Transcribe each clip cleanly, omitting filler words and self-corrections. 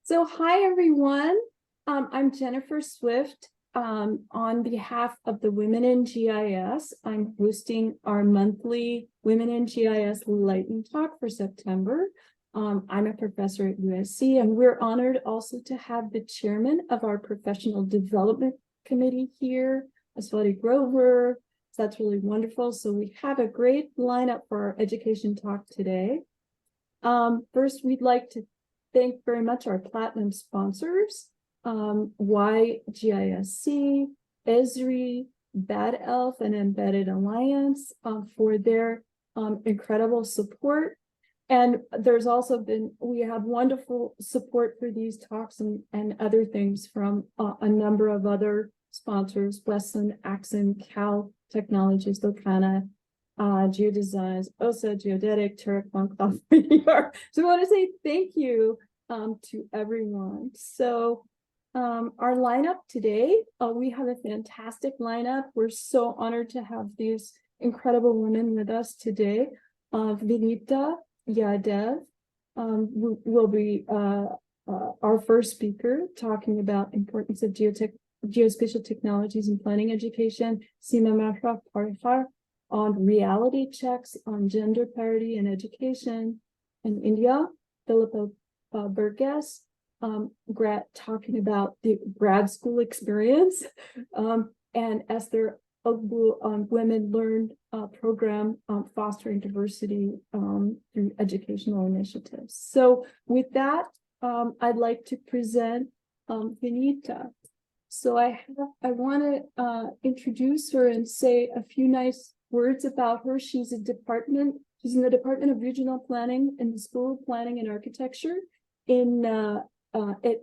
So hi, everyone. I'm Jennifer Swift. On behalf of the Women in GIS, I'm hosting our monthly Women in GIS Lightning Talk for September. I'm a professor at USC, and we're honored also to have the chairman of our Professional Development Committee here, Aswati Grover. So that's really wonderful. So we have a great lineup for our education talk today. First, we'd like to thank very much our platinum sponsors, YGISC, Esri, Bad Elf, and Embedded Alliance for their incredible support. And there's also we have wonderful support for these talks and other things from a number of other sponsors, Westland, Axon, Cal Technologies, Locana, Geodesigns, OSA, Geodetic, Turek, Moncloth, Parihar. So I want to say thank you to everyone. So our lineup today, we have a fantastic lineup. We're so honored to have these incredible women with us today. Vinita, Yadav will be our first speaker, talking about importance of geospatial technologies in planning education. Seema, Mehra, Parihar on reality checks on gender parity in education in India. Philippa, Burgess, Grad, talking about the grad school experience, and Esther, Ogbu on Women Learn program fostering diversity through educational initiatives. So with that, I'd like to present Vinita. So I want to introduce her and say a few nice words about her. She's in the Department of Regional Planning in the School of Planning and Architecture at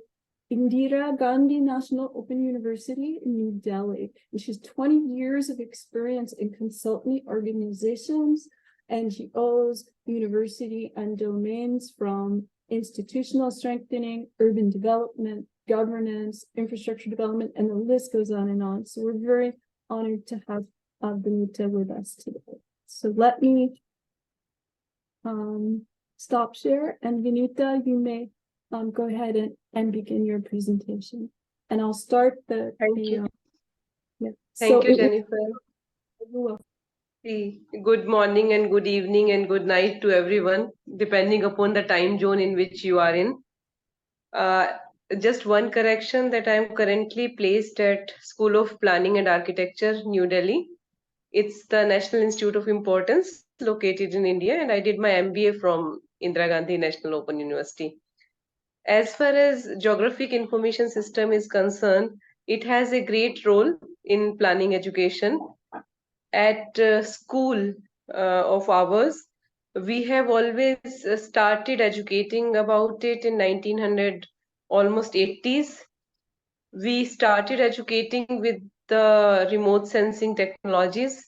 Indira Gandhi National Open University in New Delhi. And she's 20 years of experience in consultant organizations, NGOs, university, and domains from institutional strengthening, urban development, governance, infrastructure development, and the list goes on and on. So we're very honored to have Vinita with us today. So let me stop share, and Vinita, you may go ahead and begin your presentation. And I'll start the. Thank you. Yeah. Thank you, Jennifer. You're welcome. Good morning and good evening and good night to everyone, depending upon the time zone in which you are in. Just one correction, that I am currently placed at School of Planning and Architecture, New Delhi. It's the National Institute of Importance located in India, and I did my MBA from Indira Gandhi National Open University. As far as geographic information system is concerned, it has a great role in planning education. At school of ours, we have always started educating about it in 1900, almost 80s. We started educating with the remote sensing technologies.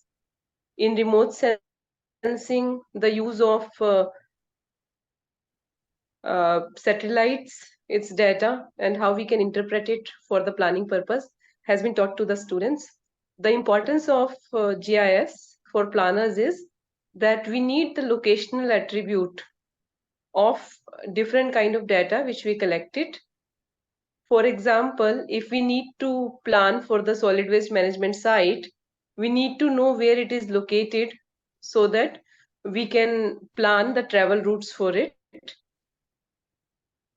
In remote sensing, the use of satellites, its data, and how we can interpret it for the planning purpose has been taught to the students. The importance of GIS for planners is that we need the locational attribute of different kind of data which we collected. For example, if we need to plan for the solid waste management site, we need to know where it is located so that we can plan the travel routes for it.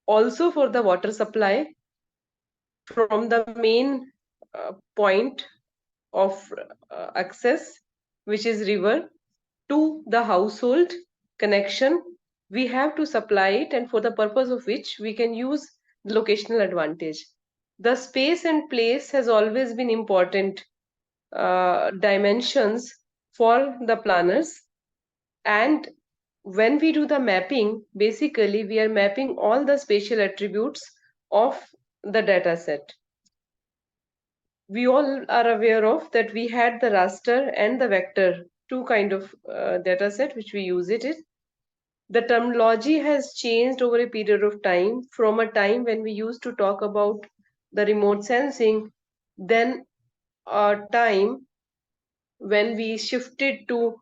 Also for the water supply, from the main point of access, which is river, to the household connection, we have to supply it, and for the purpose of which we can use the locational advantage. The space and place has always been important dimensions for the planners, and when we do the mapping, basically we are mapping all the spatial attributes of the data set. We all are aware of that we had the raster and the vector, two kind of data set which we use it in. The terminology has changed over a period of time, from a time when we used to talk about the remote sensing, then a time when we shifted to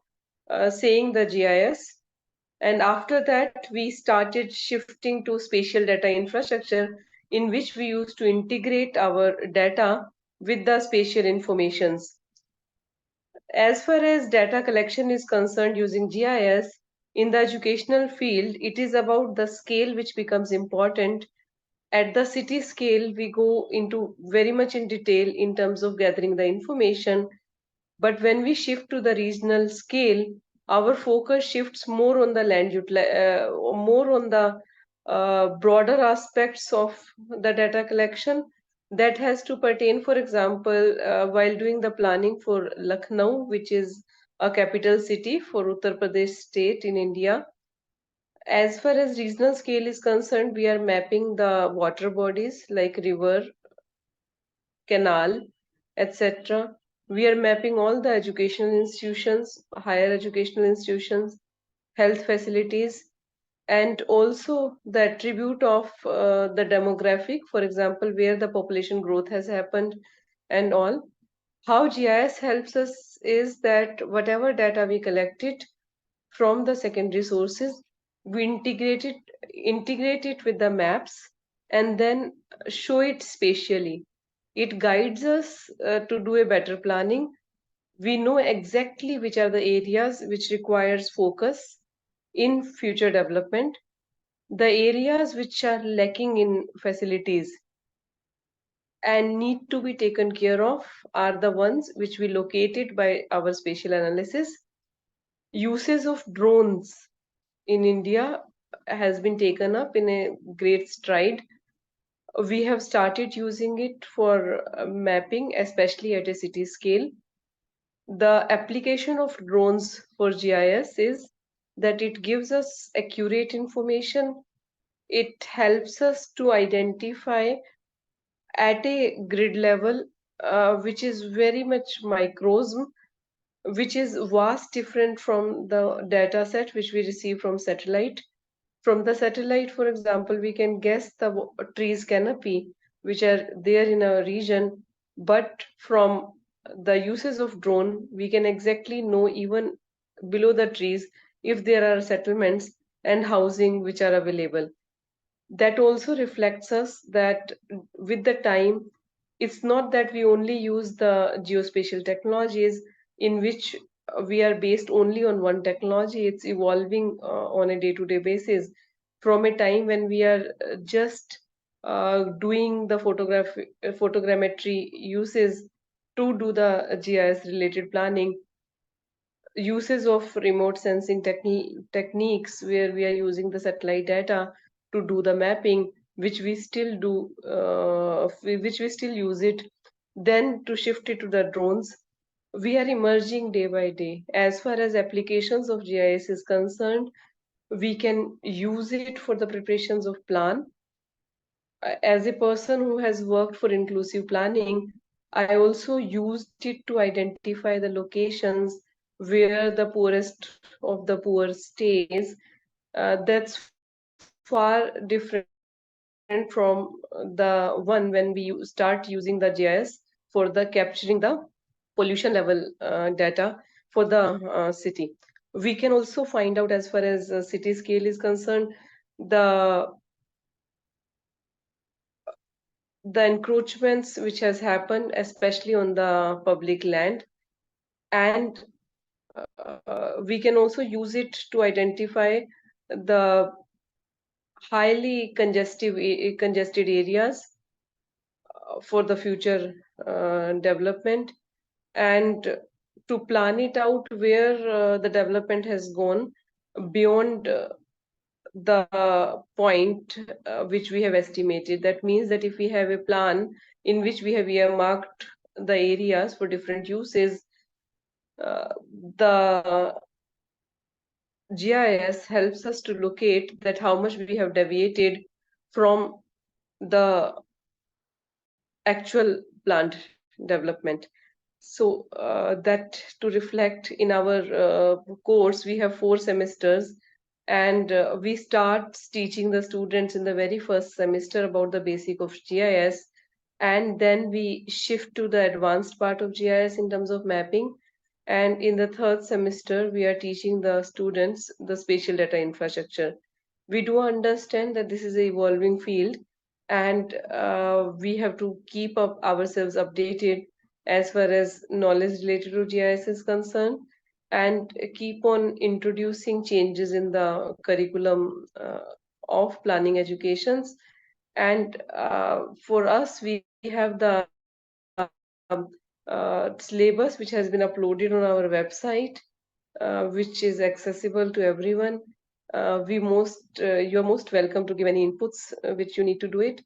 saying the GIS. And after that, we started shifting to spatial data infrastructure, in which we used to integrate our data with the spatial informations. As far as data collection is concerned using GIS, in the educational field, it is about the scale which becomes important. At the city scale, we go into very much in detail in terms of gathering the information. But when we shift to the regional scale, our focus shifts more on the more on the broader aspects of the data collection that has to pertain, for example, while doing the planning for Lucknow, which is a capital city for Uttar Pradesh state in India. As far as regional scale is concerned, we are mapping the water bodies like river, canal, etc. We are mapping all the educational institutions, higher educational institutions, health facilities, and also the attribute of the demographic, for example, where the population growth has happened and all. How GIS helps us is that whatever data we collected from the secondary sources, we integrate it with the maps and then show it spatially. It guides us to do a better planning. We know exactly which are the areas which requires focus in future development. The areas which are lacking in facilities and need to be taken care of are the ones which we located by our spatial analysis. Uses of drones in India has been taken up in a great stride. We have started using it for mapping, especially at a city scale. The application of drones for GIS is that it gives us accurate information. It helps us to identify at a grid level, which is very much microsm, which is vast different from the data set which we receive from satellite. From the satellite, for example, we can guess the trees canopy which are there in our region, but from the uses of drone, we can exactly know even below the trees if there are settlements and housing which are available. That also reflects us that with the time, it's not that we only use the geospatial technologies in which we are based only on one technology. It's evolving on a day-to-day basis from a time when we are just doing the photogrammetry uses to do the GIS related planning. Uses of remote sensing techniques where we are using the satellite data to do the mapping, which we still do, which we still use it, then to shift it to the drones. We are emerging day by day. As far as applications of GIS is concerned, we can use it for the preparations of plan. As a person who has worked for inclusive planning, I also used it to identify the locations where the poorest of the poor stays. That's far different from the one when we start using the GIS for the capturing the pollution level data for the city. We can also find out, as far as city scale is concerned, the encroachments which has happened, especially on the public land, and we can also use it to identify the highly congested areas for the future development, and to plan it out where the development has gone beyond the point which we have estimated. That means that if we have a plan in which we have earmarked the areas for different uses, the GIS helps us to locate that how much we have deviated from the actual planned development. So that to reflect in our course, we have 4 semesters, and we start teaching the students in the very first semester about the basic of GIS, and then we shift to the advanced part of GIS in terms of mapping. And in the third semester, we are teaching the students the spatial data infrastructure. We do understand that this is an evolving field, and we have to keep up ourselves updated as far as knowledge related to GIS is concerned, and keep on introducing changes in the curriculum of planning educations. And for us, we have the syllabus which has been uploaded on our website, which is accessible to everyone. You're most welcome to give any inputs which you need to do it.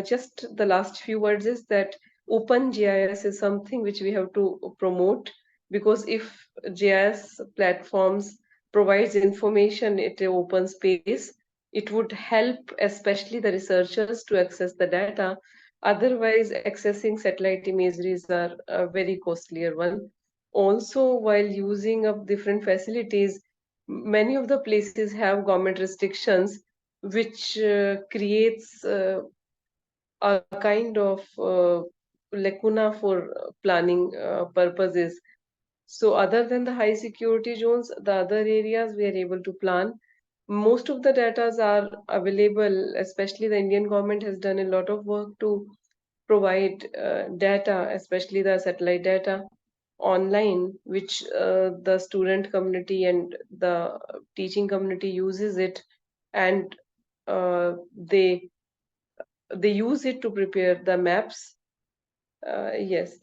Just the last few words is that open GIS is something which we have to promote, because if GIS platforms provides information at an open space, it would help especially the researchers to access the data. Otherwise, accessing satellite imageries are a very costlier one. Also, while using of different facilities, many of the places have government restrictions, which creates a kind of lacuna for planning purposes. So other than the high security zones, the other areas we are able to plan. Most of the datas are available, especially the Indian government has done a lot of work to provide data, especially the satellite data online, which the student community and the teaching community uses it, and uh, they they use it to prepare the maps. Yes.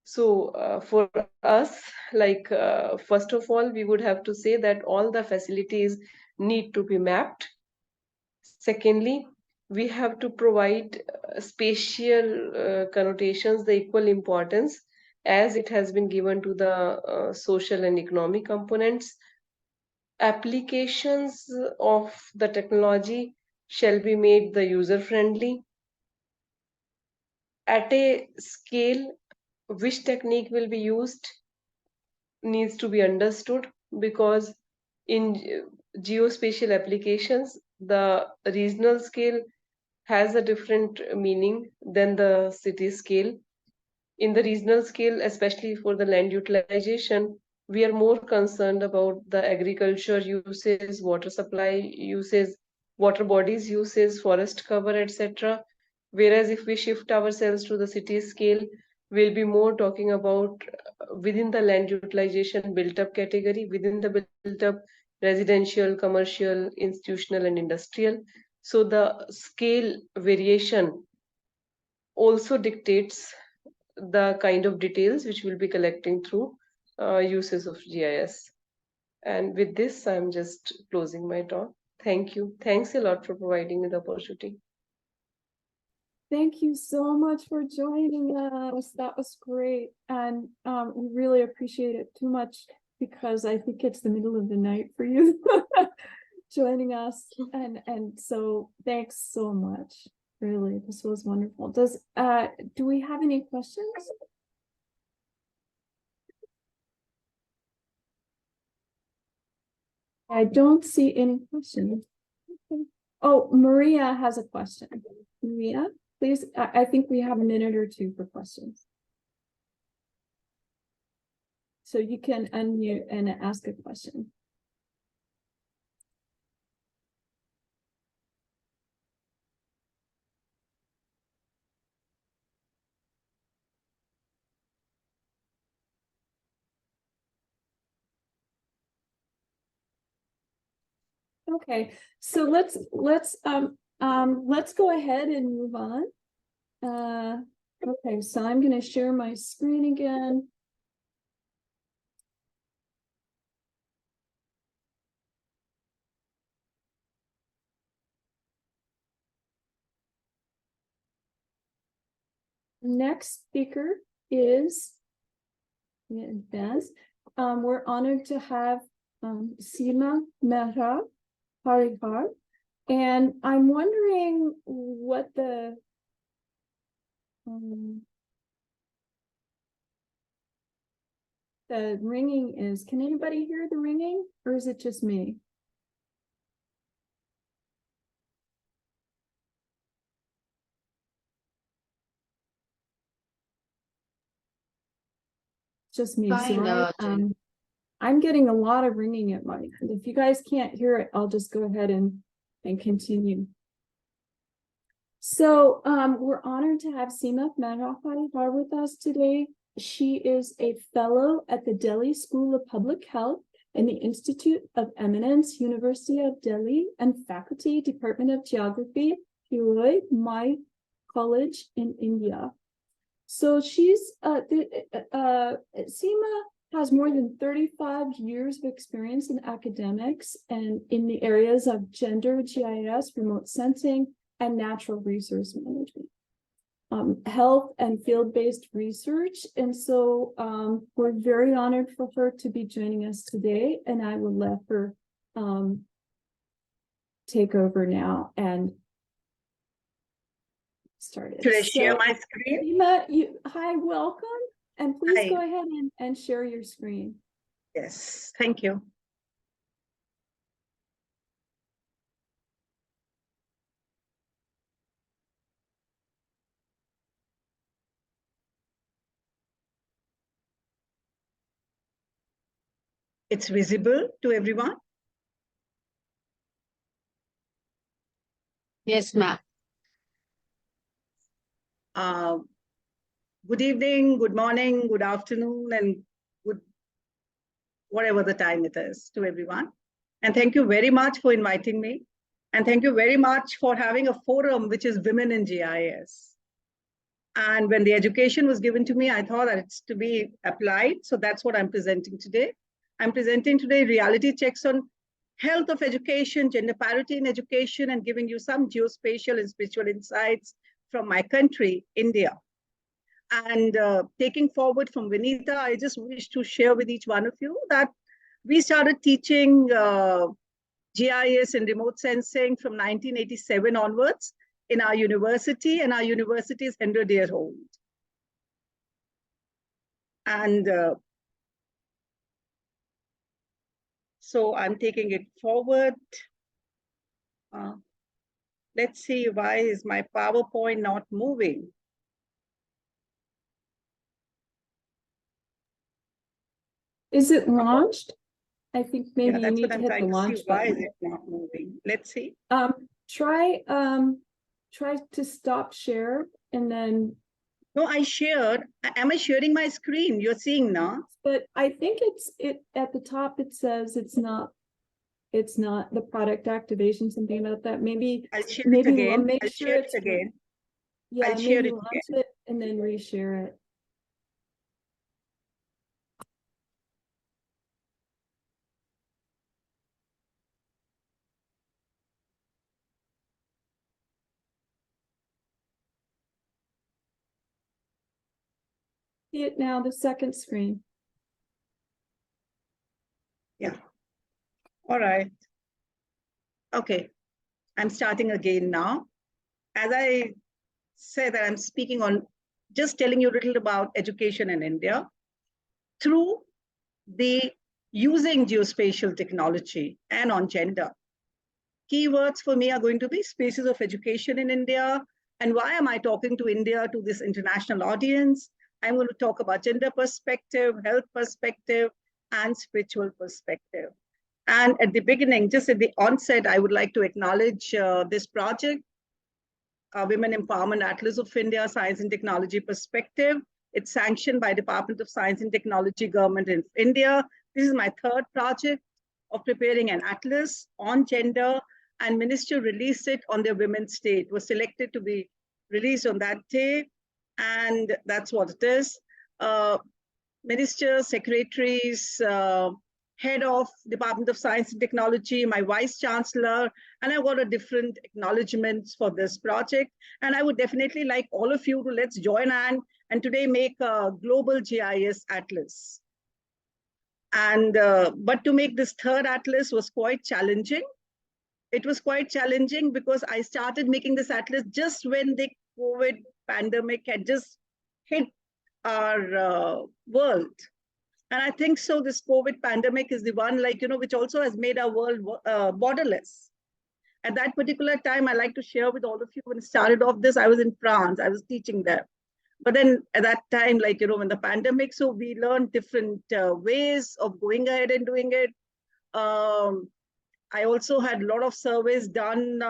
So for us, like first of all, we would have to say that all the facilities need to be mapped. Secondly, we have to provide spatial connotations the equal importance as it has been given to the social and economic components. Applications of the technology shall be made the user friendly. At a scale, which technique will be used needs to be understood, because in geospatial applications, the regional scale has a different meaning than the city scale. In the regional scale, especially for the land utilization, we are more concerned about the agriculture uses, water supply uses, water bodies uses, forest cover, etc. Whereas if we shift ourselves to the city scale, we'll be more talking about within the land utilization built up category, within the built up residential, commercial, institutional, and industrial. So the scale variation also dictates the kind of details which we'll be collecting through uses of GIS. And with this, I'm just closing my talk. Thank you. Thanks a lot for providing me the opportunity. Thank you so much for joining us. That was great. And we really appreciate it too much, because I think it's the middle of the night for you joining us. And so thanks so much. Really, this was wonderful. Do we have any questions? I don't see any questions. Okay. Oh, Maria has a question. Maria, please, I think we have a minute or two for questions. So you can unmute and ask a question. Okay, so let's go ahead and move on. Okay, so I'm going to share my screen again. Next speaker is Baz. We're honored to have Seema, Mehra, Parihar, and I'm wondering what the ringing is. Can anybody hear the ringing, or is it just me? just me. Fine, So I'm getting a lot of ringing at my end. If you guys can't hear it, I'll just go ahead and continue. So we're honored to have Seema Parihar with us today. She is a fellow at the Delhi School of Public Health and the Institute of Eminence, University of Delhi, and faculty, Department of Geography, my college in India. So she's Seema has more than 35 years of experience in academics and in the areas of gender, GIS, remote sensing, and natural resource management, health and field-based research. And so we're very honored for her to be joining us today, and I will let her take over now and start it. Should I share my screen? Seema, hi, welcome. And please Hi. go ahead and share your screen. Yes, thank you. It's visible to everyone? Yes, ma'am. Good evening, good morning, good afternoon, and good whatever the time it is to everyone. And thank you very much for inviting me. And thank you very much for having a forum which is Women in GIS. And when the education was given to me, I thought that it's to be applied. So that's what I'm presenting today. I'm presenting today reality checks on health of education, gender parity in education, and giving you some geospatial and spiritual insights from my country, India. And taking forward from Vinita, I just wish to share with each one of you that we started teaching GIS and remote sensing from 1987 onwards in our university, and our university is 100-year-old. And so I'm taking it forward. Let's see, why is my PowerPoint not moving? Is it launched? I think maybe you That's need what to I'm hit the trying to launch see. Why is button. it not moving? Let's see. Try to stop share and then. No, I shared. Am I sharing my screen? You're seeing now? But I think it at the top it says it's not the product activation, something about that. Maybe I'll share maybe it again. make I'll sure share it's it again. yeah, I'll share maybe it launch again. it and then reshare it. See it now, the second screen. Yeah. All right. Okay. I'm starting again now. As I said, that I'm speaking on just telling you a little about education in India through the using geospatial technology and on gender. Keywords for me are going to be spaces of education in India. And why am I talking to India, to this international audience? I'm going to talk about gender perspective, health perspective, and spiritual perspective. And at the beginning, just at the onset, I would like to acknowledge this project, Women Empowerment Atlas of India, Science and Technology Perspective. It's sanctioned by Department of Science and Technology, Government of India. This is my third project of preparing an atlas on gender, and Minister released it on their Women's Day. It was selected to be released on that day, and that's what it is. Ministers, secretaries, head of Department of Science and Technology, my Vice Chancellor, and I got a different acknowledgements for this project. And I would definitely like all of you to let's join hand and today make a global GIS atlas. And but to make this third atlas was quite challenging. It was quite challenging because I started making this atlas just when the COVID pandemic had just hit our world. And I think so this COVID pandemic is the one, like, which also has made our world borderless. At that particular time, I like to share with all of you, when it started off this, I was in France, I was teaching there. But then at that time, like, when the pandemic, so we learned different ways of going ahead and doing it. I also had a lot of surveys done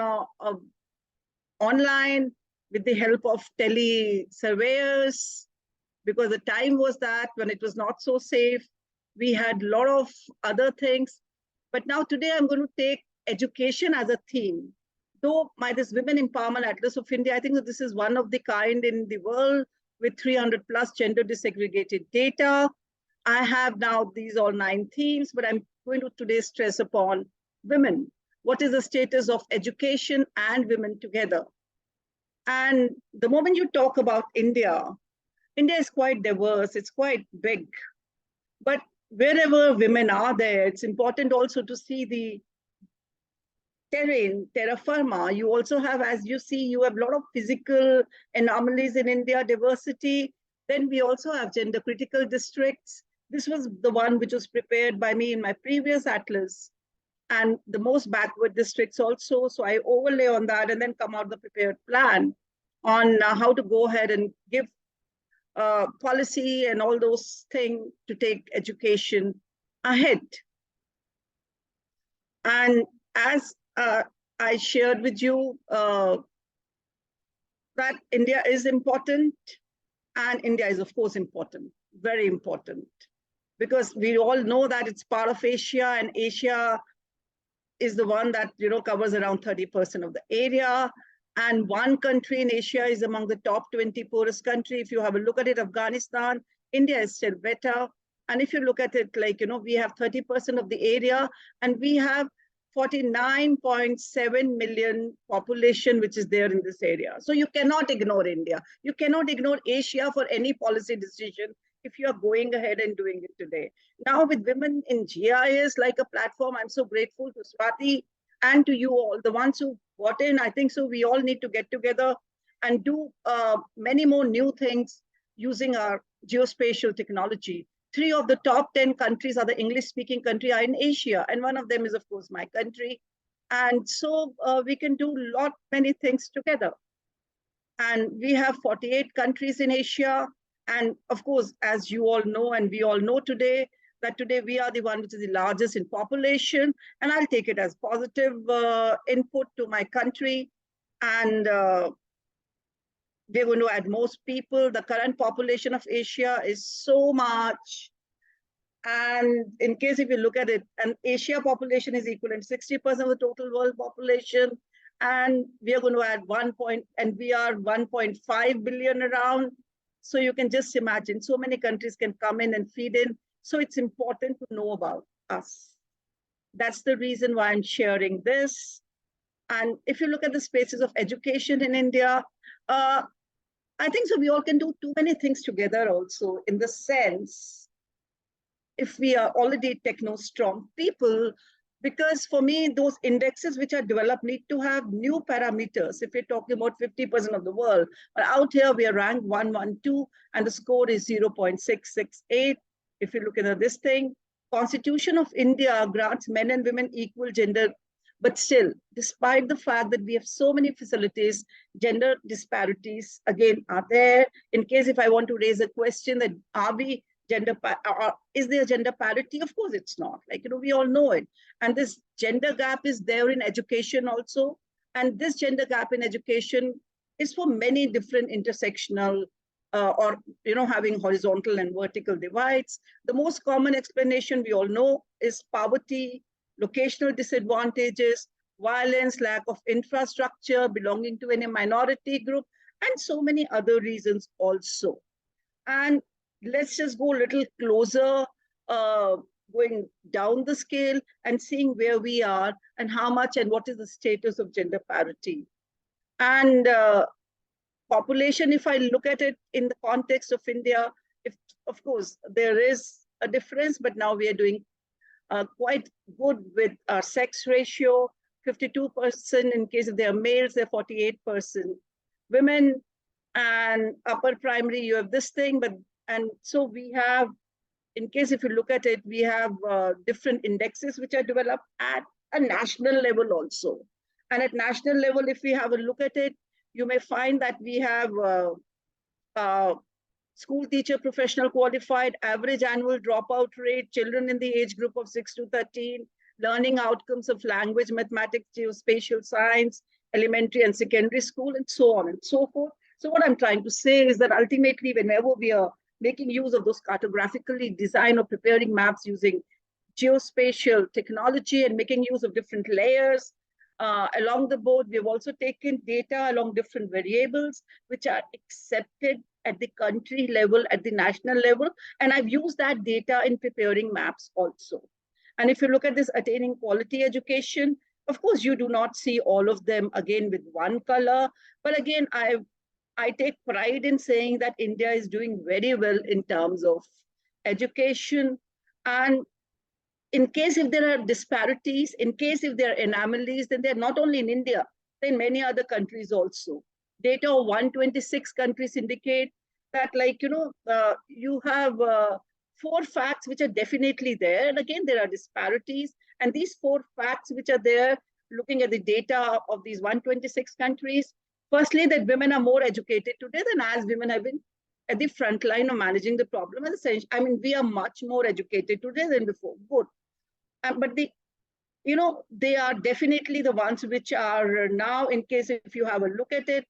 online with the help of tele surveyors, because the time was that when it was not so safe. We had a lot of other things. But now today I'm going to take education as a theme. Though this Women Empowerment Atlas of India, I think that this is one of the kind in the world with 300 plus gender disaggregated data. I have now these all 9 themes, but I'm going to today stress upon women. What is the status of education and women together? And the moment you talk about India, India is quite diverse, it's quite big. But wherever women are there, it's important also to see the terrain, terra firma. You also have, as you see, you have a lot of physical anomalies in India, diversity. Then we also have gender critical districts. This was the one which was prepared by me in my previous atlas, and the most backward districts also. So I overlay on that and then come out the prepared plan on how to go ahead and give policy and all those things to take education ahead. And as I shared with you, that India is important, and India is of course important, very important, because we all know that it's part of Asia, and Asia is the one that covers around 30% of the area. And one country in Asia is among the top 20 poorest country. If you have a look at it, Afghanistan, India is still better. And if you look at it, like, we have 30% of the area, and we have 49.7 million population, which is there in this area. So you cannot ignore India. You cannot ignore Asia for any policy decision if you are going ahead and doing it today. Now with Women in GIS, like a platform, I'm so grateful to Swati and to you all, the ones who got in. I think so we all need to get together and do many more new things using our geospatial technology. 3 of the top 10 countries are the English-speaking country are in Asia, and one of them is, of course, my country. And so we can do many things together. And we have 48 countries in Asia. And of course, as you all know, and we all know today, that today we are the one which is the largest in population. And I'll take it as positive input to my country. And we're going to add most people. The current population of Asia is so much. And in case if you look at it, an Asia population is equivalent to 60% of the total world population. And we are going to add and we are 1.5 billion around. So you can just imagine so many countries can come in and feed in. So it's important to know about us. That's the reason why I'm sharing this. And if you look at the spaces of education in India, I think so we all can do too many things together also, in the sense, if we are already techno-strong people, because for me, those indexes which are developed need to have new parameters. If we're talking about 50% of the world, but out here we are ranked 112 and the score is 0.668. If you look at this thing, Constitution of India grants men and women equal gender, but still, despite the fact that we have so many facilities, gender disparities again are there. In case if I want to raise a question that is there gender parity? Of course it's not. Like, we all know it. And this gender gap is there in education also. And this gender gap in education is for many different intersectional or having horizontal and vertical divides. The most common explanation we all know is poverty, locational disadvantages, violence, lack of infrastructure, belonging to any minority group, and so many other reasons also. And let's just go a little closer, going down the scale and seeing where we are and how much and what is the status of gender parity. And population, if I look at it in the context of India, of course, there is a difference, but now we are doing quite good with our sex ratio, 52% in case if they are males, they're 48%. Women and upper primary, you have this thing, and so we have, in case if you look at it, we have different indexes which are developed at a national level also. And at national level, if we have a look at it, you may find that we have school teacher professional qualified, average annual dropout rate, children in the age group of 6 to 13, learning outcomes of language, mathematics, geospatial science, elementary and secondary school, and so on and so forth. So what I'm trying to say is that ultimately, whenever we are making use of those cartographically design or preparing maps using geospatial technology and making use of different layers, along the board, we've also taken data along different variables, which are accepted at the country level, at the national level. And I've used that data in preparing maps also. And if you look at this attaining quality education, of course, you do not see all of them again with one color. But again, I take pride in saying that India is doing very well in terms of education. And in case if there are disparities, in case if there are anomalies, then they're not only in India, then many other countries also. Data of 126 countries indicate that, like, you have 4 facts which are definitely there. And again, there are disparities. And these 4 facts which are there, looking at the data of these 126 countries, firstly, that women are more educated today than as women have been at the front line of managing the problem. I mean, we are much more educated today than before. Good. But they are definitely the ones which are now, in case if you have a look at it,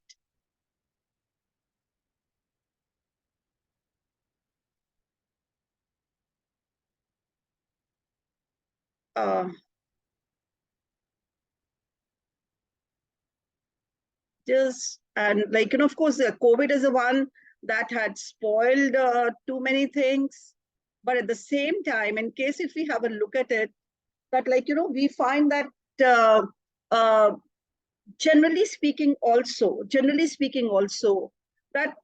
of course, COVID is the one that had spoiled too many things. But at the same time, in case if we have a look at it, that we find that generally speaking also, that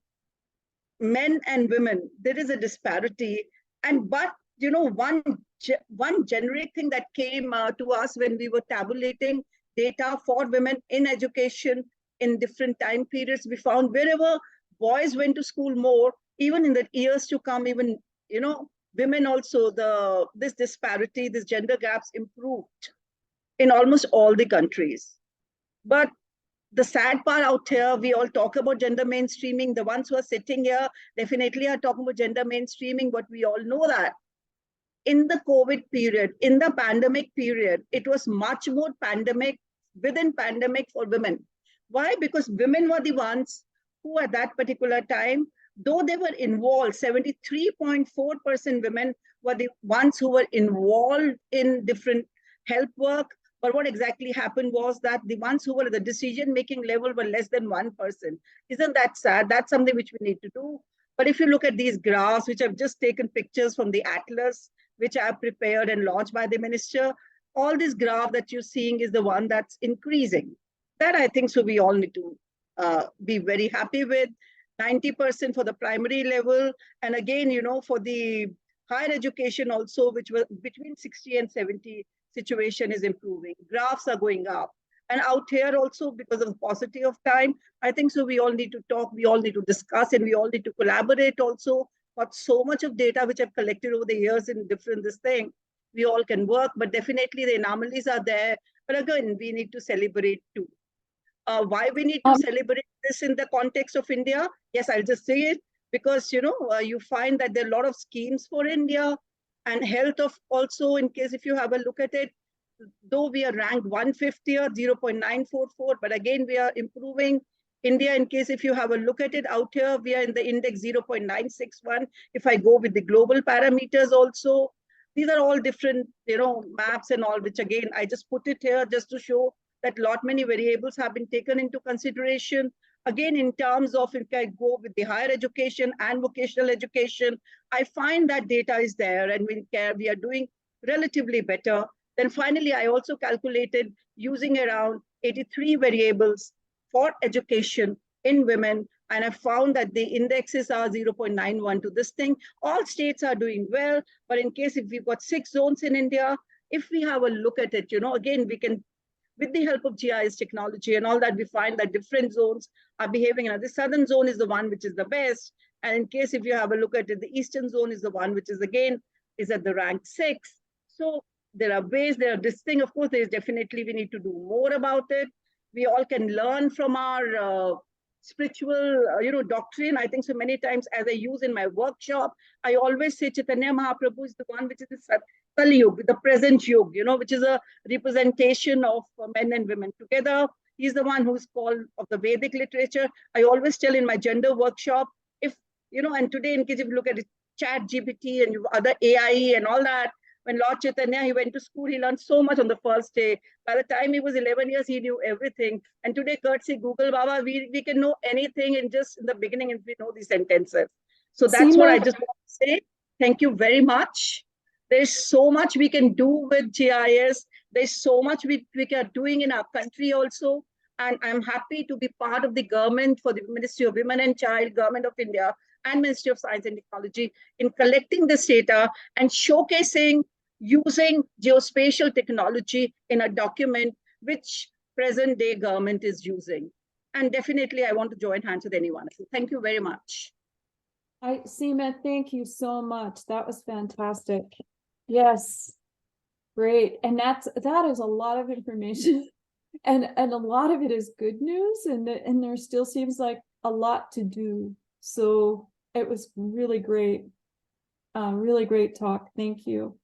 men and women, there is a disparity. But one generic thing that came to us when we were tabulating data for women in education in different time periods, we found wherever boys went to school more, even in the years to come, even women also, this disparity, this gender gaps improved in almost all the countries. But the sad part out here, we all talk about gender mainstreaming. The ones who are sitting here definitely are talking about gender mainstreaming, but we all know that in the COVID period, in the pandemic period, it was much more within pandemic for women. Why? Because women were the ones who at that particular time, though they were involved, 73.4% women were the ones who were involved in different help work. But what exactly happened was that the ones who were at the decision-making level were less than 1%. Isn't that sad? That's something which we need to do. But if you look at these graphs, which I've just taken pictures from the atlas, which I have prepared and launched by the minister, all this graph that you're seeing is the one that's increasing. That I think so we all need to be very happy with. 90% for the primary level. And again, for the higher education also, which was between 60 and 70, situation is improving. Graphs are going up. And out here also, because of the paucity of time, I think so we all need to talk, we all need to discuss, and we all need to collaborate also. Got so much of data which I've collected over the years in different this thing. We all can work, but definitely the anomalies are there. But again, we need to celebrate too. Why we need to celebrate this in the context of India? Yes, I'll just say it because, you find that there are a lot of schemes for India and health of also, in case if you have a look at it, though we are ranked 150th, 0.944, but again, we are improving. India, in case if you have a look at it out here, we are in the index 0.961. If I go with the global parameters also, these are all different, maps and all, which again, I just put it here just to show that lot many variables have been taken into consideration. Again, in terms of if I go with the higher education and vocational education, I find that data is there and we are doing relatively better. Then finally, I also calculated using around 83 variables for education in women, and I found that the indexes are 0.91 to this thing. All states are doing well, but in case if we've got 6 zones in India, if we have a look at it, again, we can, with the help of GIS technology and all that, we find that different zones are behaving. And the southern zone is the one which is the best. And in case if you have a look at it, the eastern zone is the one which is again, is at the rank 6. So there are ways, there are this thing. Of course, there's definitely, we need to do more about it. We all can learn from our spiritual, doctrine. I think so many times as I use in my workshop, I always say Chaitanya Mahaprabhu is the one which is the Kali Yuga, the present Yuga, which is a representation of men and women together. He's the one who's called of the Vedic literature. I always tell in my gender workshop, if, and today in case if you look at it, Chat GPT and other AI and all that, when Lord Chaitanya, he went to school, he learned so much on the first day. By the time he was 11 years, he knew everything. And today, courtesy Google, Baba, we can know anything in the beginning if we know these sentences. So that's Seema, what I just want to say. Thank you very much. There's so much we can do with GIS. There's so much we are doing in our country also. And I'm happy to be part of the government for the Ministry of Women and Child, Government of India, and Ministry of Science and Technology in collecting this data and showcasing using geospatial technology in a document which present day government is using. And definitely I want to join hands with anyone. So thank you very much. Seema, thank you so much. That was fantastic. Yes, great. And that is a lot of information. And a lot of it is good news, and there still seems like a lot to do. So it was really great talk. Thank you.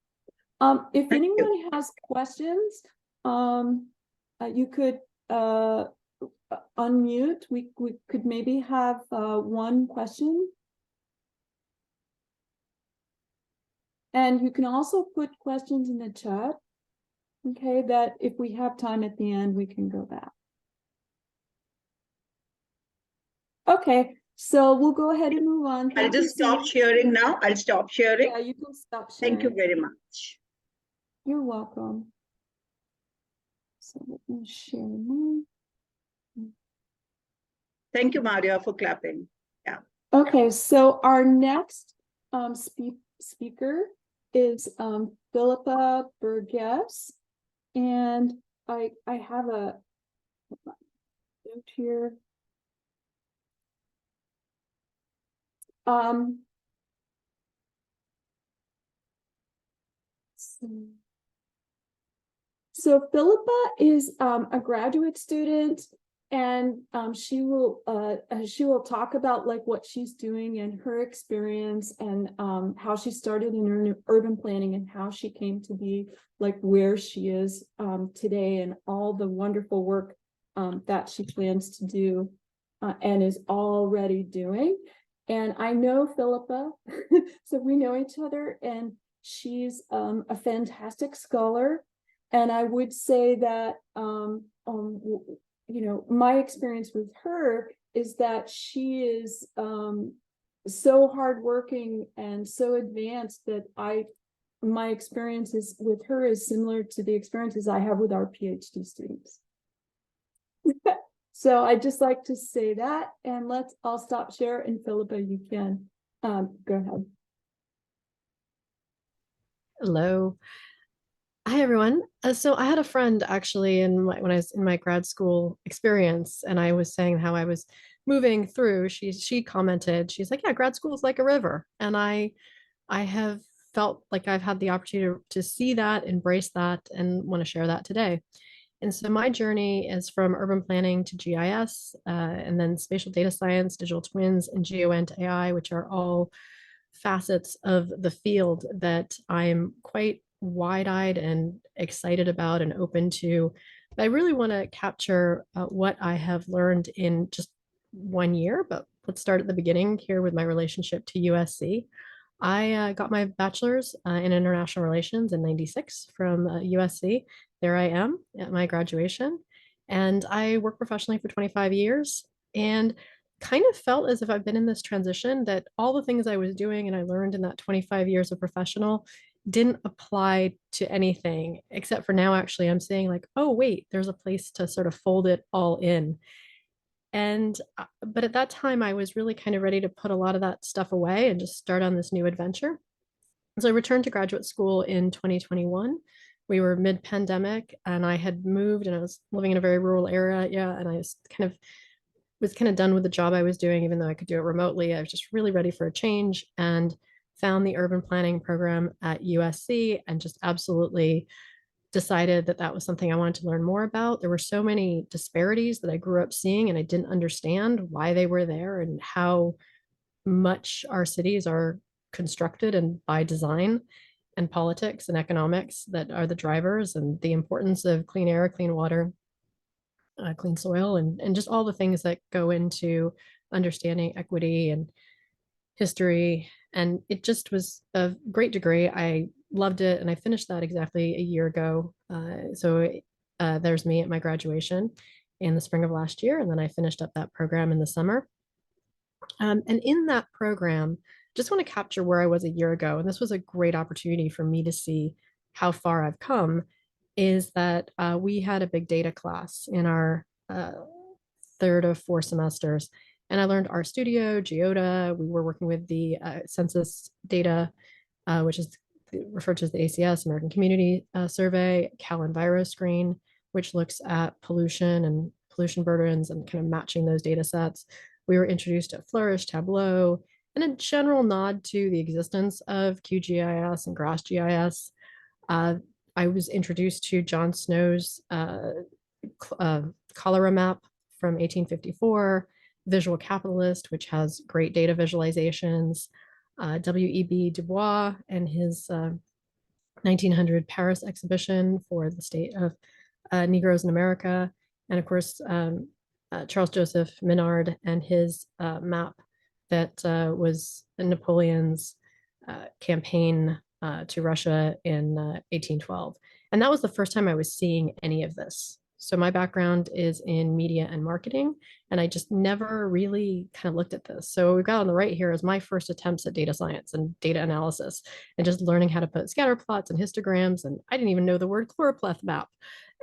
If anyone has questions, you could unmute. We could maybe have one question. And you can also put questions in the chat. Okay, that if we have time at the end, we can go back. Okay, so we'll go ahead and move on. I'll just stop sharing now. I'll stop sharing. Yeah, you can stop sharing. Thank you very much. You're welcome. So let me share mine. Thank you, Maria, for clapping. Yeah. Okay, so our next speaker is Philippa Burgess. And I have a note here. So Philippa is a graduate student, and she will talk about like what she's doing and her experience, and how she started in urban planning and how she came to be like where she is today, and all the wonderful work that she plans to do and is already doing. And I know Philippa, so we know each other, and she's a fantastic scholar. And I would say that my experience with her is that she is so hardworking and so advanced that my experiences with her is similar to the experiences I have with our PhD students. So I'd just like to say that, and I'll stop share, and Philippa, you can go ahead. Hello. Hi, everyone. So I had a friend actually when I was in my grad school experience, and I was saying how I was moving through. She commented, she's like, yeah, grad school is like a river. And I have felt like I've had the opportunity to see that, embrace that, and want to share that today. And so my journey is from urban planning to GIS, and then spatial data science, digital twins, and GeoEnt AI, which are all facets of the field that I'm quite wide-eyed and excited about and open to. But I really want to capture what I have learned in just 1 year, but let's start at the beginning here with my relationship to USC. I got my bachelor's in international relations in '96 from USC. There I am at my graduation, and I worked professionally for 25 years, and kind of felt as if I've been in this transition that all the things I was doing and I learned in that 25 years of professional didn't apply to anything, except for now actually I'm saying like, oh wait, there's a place to sort of fold it all in. And but at that time I was really kind of ready to put a lot of that stuff away and just start on this new adventure. So I returned to graduate school in 2021. We were mid-pandemic, and I had moved, and I was living in a very rural area, and I was kind of done with the job I was doing, even though I could do it remotely. I was just really ready for a change, and found the urban planning program at USC, and just absolutely decided that that was something I wanted to learn more about. There were so many disparities that I grew up seeing, and I didn't understand why they were there and how much our cities are constructed and by design, and politics and economics that are the drivers, and the importance of clean air, clean water, clean soil, and just all the things that go into understanding equity and history. And it just was a great degree. I loved it, and I finished that exactly a year ago. There's me at my graduation in the spring of last year, and then I finished up that program in the summer. And in that program, just want to capture where I was a year ago, and this was a great opportunity for me to see how far I've come, is that we had a big data class in our third of 4 semesters. And I learned RStudio, Geoda. We were working with the census data, which is referred to as the ACS, American Community Survey, CalEnviroscreen, which looks at pollution and pollution burdens and kind of matching those data sets. We were introduced to Flourish, Tableau, and a general nod to the existence of QGIS and GrassGIS. I was introduced to John Snow's cholera map from 1854, Visual Capitalist, which has great data visualizations, W.E.B. Du Bois and his 1900 Paris exhibition for the state of Negroes in America, and of course, Charles Joseph Minard and his map that was Napoleon's campaign to Russia in 1812. And that was the first time I was seeing any of this. So my background is in media and marketing, and I just never really kind of looked at this. So we've got on the right here is my first attempts at data science and data analysis, and just learning how to put scatter plots and histograms, and I didn't even know the word choropleth map.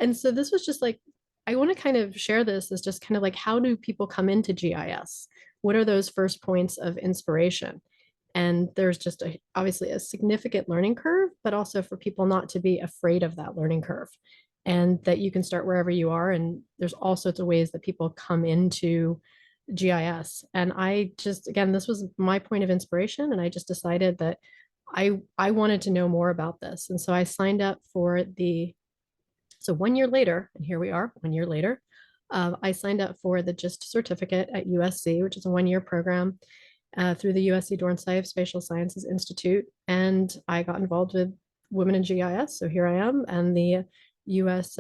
And so this was just like, I want to kind of share this as just kind of like, how do people come into GIS? What are those first points of inspiration? And there's just obviously a significant learning curve, but also for people not to be afraid of that learning curve, and that you can start wherever you are. And there's all sorts of ways that people come into GIS. And I just, again, this was my point of inspiration. And I just decided that I wanted to know more about this. And so I signed up for so 1 year later, and here we are 1 year later, I signed up for the GIST certificate at USC, which is a 1-year program through the USC Dornsife Spatial Sciences Institute. And I got involved with Women in GIS. So here I am, and the US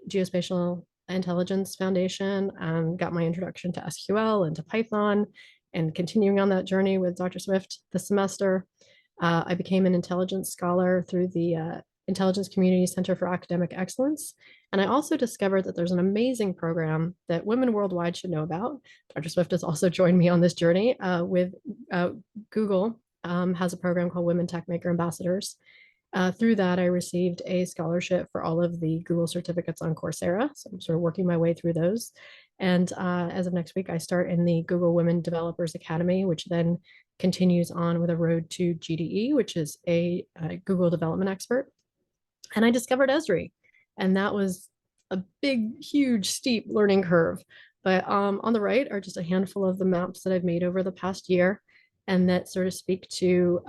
Geospatial Intelligence Foundation, got my introduction to SQL and to Python, and continuing on that journey with Dr. Swift this semester. I became an intelligence scholar through the Intelligence Community Center for Academic Excellence. And I also discovered that there's an amazing program that women worldwide should know about. Dr. Swift has also joined me on this journey with Google, has a program called Women Tech Maker Ambassadors. Through that, I received a scholarship for all of the Google certificates on Coursera. So I'm sort of working my way through those. And as of next week, I start in the Google Women Developers Academy, which then continues on with a road to GDE, which is a Google development expert. And I discovered Esri, and that was a big, huge, steep learning curve. But on the right are just a handful of the maps that I've made over the past year, and that sort of speak to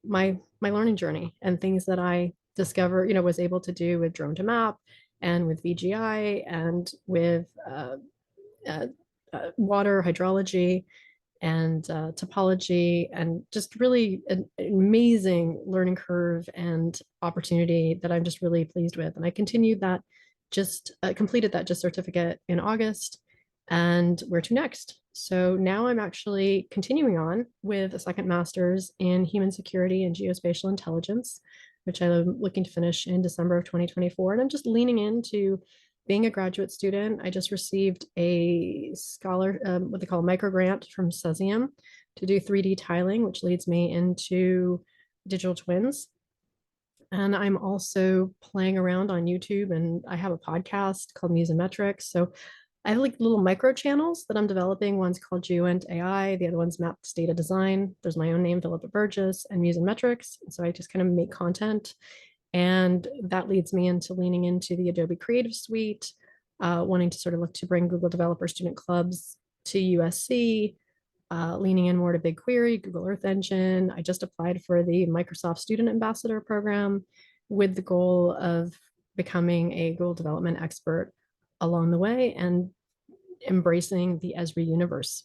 my learning journey and things that I discovered, was able to do with Drone to Map and with VGI and with water hydrology and topology, and just really an amazing learning curve and opportunity that I'm just really pleased with. And I continued that, completed that GIST certificate in August, and where to next? So now I'm actually continuing on with a second master's in human security and geospatial intelligence, which I'm looking to finish in December of 2024. And I'm just leaning into being a graduate student. I just received a what they call a micro grant from Cesium to do 3D tiling, which leads me into digital twins. And I'm also playing around on YouTube, and I have a podcast called Musemetrics. So I have like little micro channels that I'm developing. One's called GeoEnt AI. The other one's Maps Data Design. There's my own name, Philippa Burgess, and Musemetrics. So I just kind of make content. And that leads me into leaning into the Adobe Creative Suite, wanting to sort of look to bring Google Developer Student Clubs to USC, leaning in more to BigQuery, Google Earth Engine. I just applied for the Microsoft Student Ambassador Program with the goal of becoming a goal development expert along the way and embracing the Esri universe.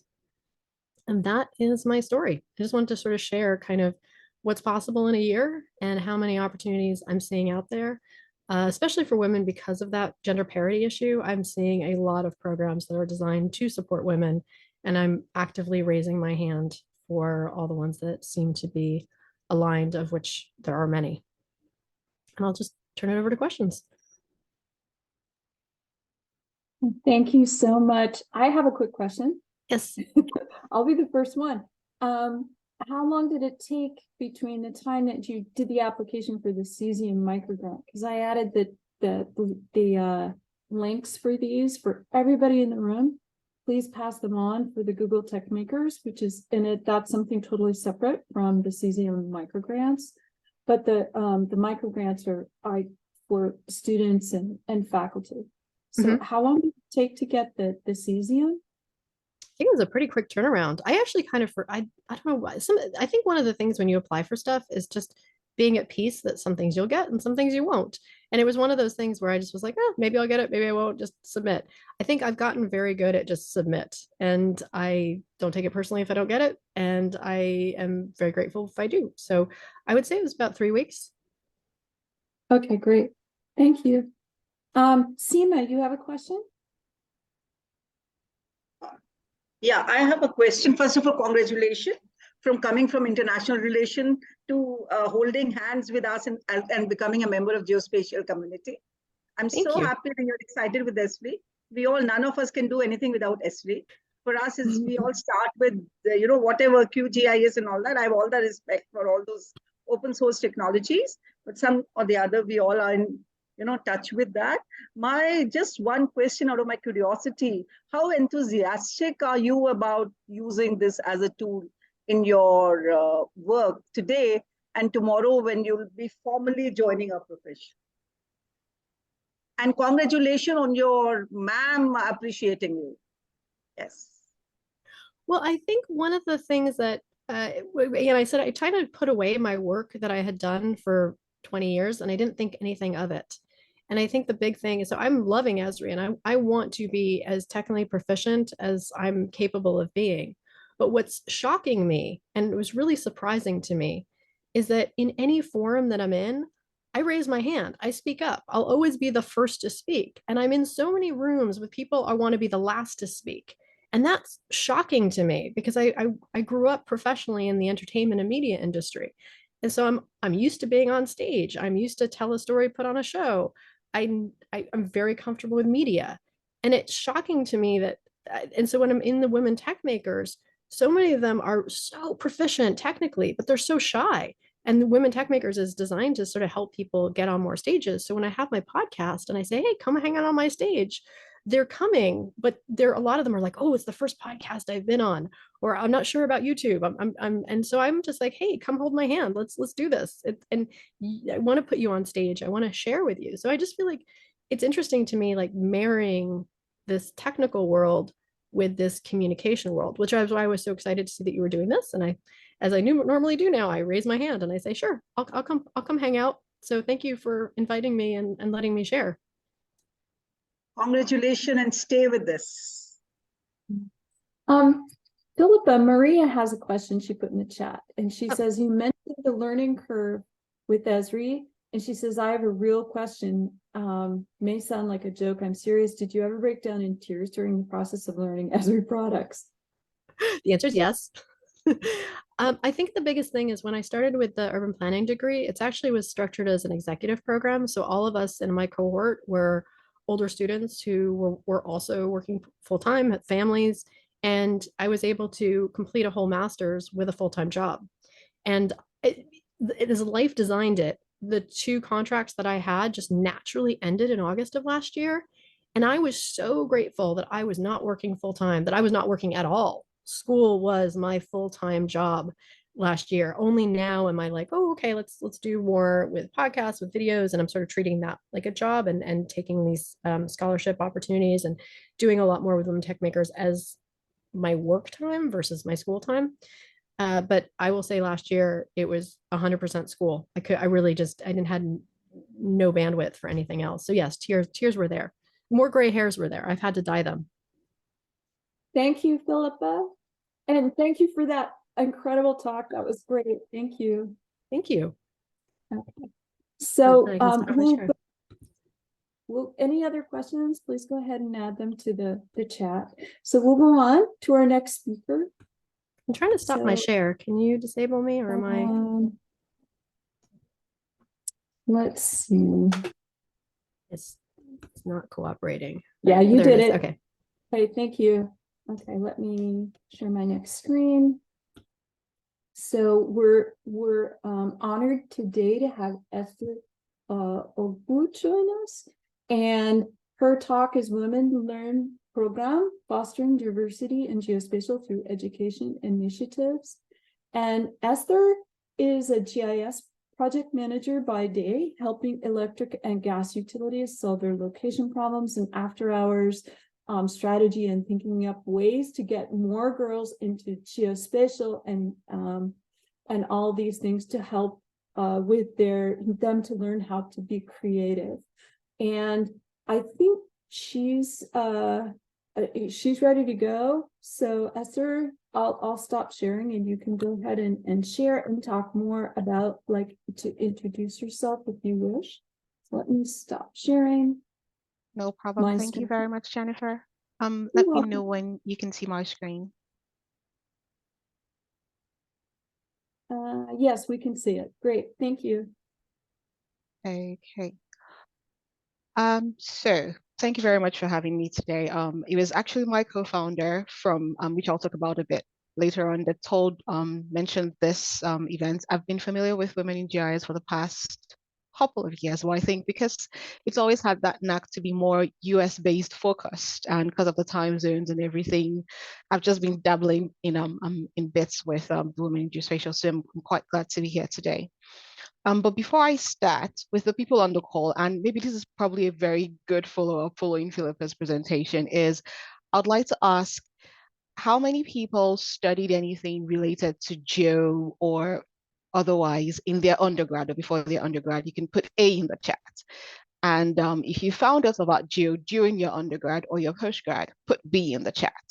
And that is my story. I just wanted to sort of share kind of what's possible in a year and how many opportunities I'm seeing out there, especially for women because of that gender parity issue. I'm seeing a lot of programs that are designed to support women, and I'm actively raising my hand for all the ones that seem to be aligned, of which there are many. And I'll just turn it over to questions. Thank you so much. I have a quick question. Yes. I'll be the first one. How long did it take between the time that you did the application for the cesium microgrant? Because I added the links for these for everybody in the room. Please pass them on for the Google Tech Makers, which is that's something totally separate from the cesium microgrants. But the microgrants are for students and faculty. So how long did it take to get the cesium? I think it was a pretty quick turnaround. I actually kind of, I don't know why. I think one of the things when you apply for stuff is just being at peace that some things you'll get and some things you won't. And it was one of those things where I just was like, oh, maybe I'll get it, maybe I won't, just submit. I think I've gotten very good at just submit, and I don't take it personally if I don't get it. And I am very grateful if I do. So I would say it was about 3 weeks. Okay, great. Thank you. Seema, you have a question? Yeah, I have a question. First of all, congratulations from coming from international relation to holding hands with us and becoming a member of Geospatial community. I'm so happy that you're excited with Esri. None of us can do anything without Esri. For us, we all start with, whatever QGIS and all that. I have all the respect for all those open source technologies, but some or the other, we all are in touch with that. Just one question out of my curiosity: how enthusiastic are you about using this as a tool in your work today and tomorrow when you'll be formally joining our profession? And congratulations on your ma'am appreciating you. Yes. Well, I think one of the things that, I said I tried to put away my work that I had done for 20 years, and I didn't think anything of it. And I think the big thing is, so I'm loving Esri, and I want to be as technically proficient as I'm capable of being. But what's shocking me, and it was really surprising to me, is that in any forum that I'm in, I raise my hand, I speak up. I'll always be the first to speak. And I'm in so many rooms with people I want to be the last to speak. And that's shocking to me because I grew up professionally in the entertainment and media industry. And so I'm used to being on stage. I'm used to tell a story, put on a show. I'm very comfortable with media. And it's shocking to me that, and so when I'm in the women tech makers, so many of them are so proficient technically, but they're so shy. And the Women Tech Makers is designed to sort of help people get on more stages. So when I have my podcast and I say, hey, come hang out on my stage, they're coming, but a lot of them are like, oh, it's the first podcast I've been on, or I'm not sure about YouTube. And so I'm just like, hey, come hold my hand. Let's do this. And I want to put you on stage. I want to share with you. So I just feel like it's interesting to me, like marrying this technical world with this communication world, which is why I was so excited to see that you were doing this. And as I normally do now, I raise my hand and I say, sure, I'll come hang out. So thank you for inviting me and letting me share. Congratulations, and stay with this. Philippa, Maria has a question she put in the chat, and she says, you mentioned the learning curve with Esri, and she says, I have a real question. May sound like a joke. I'm serious. Did you ever break down in tears during the process of learning Esri products? The answer is yes. I think the biggest thing is when I started with the urban planning degree, it actually was structured as an executive program. So all of us in my cohort were older students who were also working full-time, had families, and I was able to complete a whole master's with a full-time job. And it as life designed it, the 2 contracts that I had just naturally ended in August of last year. And I was so grateful that I was not working full-time, that I was not working at all. School was my full-time job last year. Only now am I like, oh, okay, let's do more with podcasts, with videos. And I'm sort of treating that like a job and taking these scholarship opportunities and doing a lot more with Women Tech Makers as my work time versus my school time. But I will say last year it was 100% school. I didn't have no bandwidth for anything else. So yes, tears were there. More gray hairs were there. I've had to dye them. Thank you, Philippa. And thank you for that incredible talk. That was great. Thank you. Thank you. Okay. So, I can start my share. any other questions, please go ahead and add them to the chat. So we'll go on to our next speaker. I'm trying to stop my So, share. Can you disable me or am I? Let's see. It's not cooperating. Yeah, you There did is. it. Okay. Okay, thank you. Okay, let me share my next screen. So we're honored today to have Esther Ogbu join us, and her talk is Women Learn Program, Fostering Diversity in Geospatial Through Education Initiatives. And Esther is a GIS project manager by day, helping electric and gas utilities solve their location problems and after hours strategy and thinking up ways to get more girls into geospatial and all these things to help with them to learn how to be creative. And I think she's ready to go. So Esther, I'll stop sharing and you can go ahead and share and talk more about, like, to introduce yourself if you wish. So let me stop sharing. No problem. My Thank you screen. very much, Jennifer. Let You're me welcome. know when you can see my screen. Yes, we can see it. Great, thank you. Okay. So thank you very much for having me today. It was actually my co-founder from which I'll talk about a bit later on that mentioned this event. I've been familiar with Women in GIS for the past couple of years. Well, I think because it's always had that knack to be more US based focused, and because of the time zones and everything, I've just been dabbling in bits with the Women in Geospatial. So I'm quite glad to be here today. But before I start with the people on the call, and maybe this is probably a very good follow-up following Philippa's presentation, is I'd like to ask how many people studied anything related to geo or otherwise in their undergrad or before their undergrad. You can put A in the chat. And if you found out about geo during your undergrad or your postgrad, put B in the chat.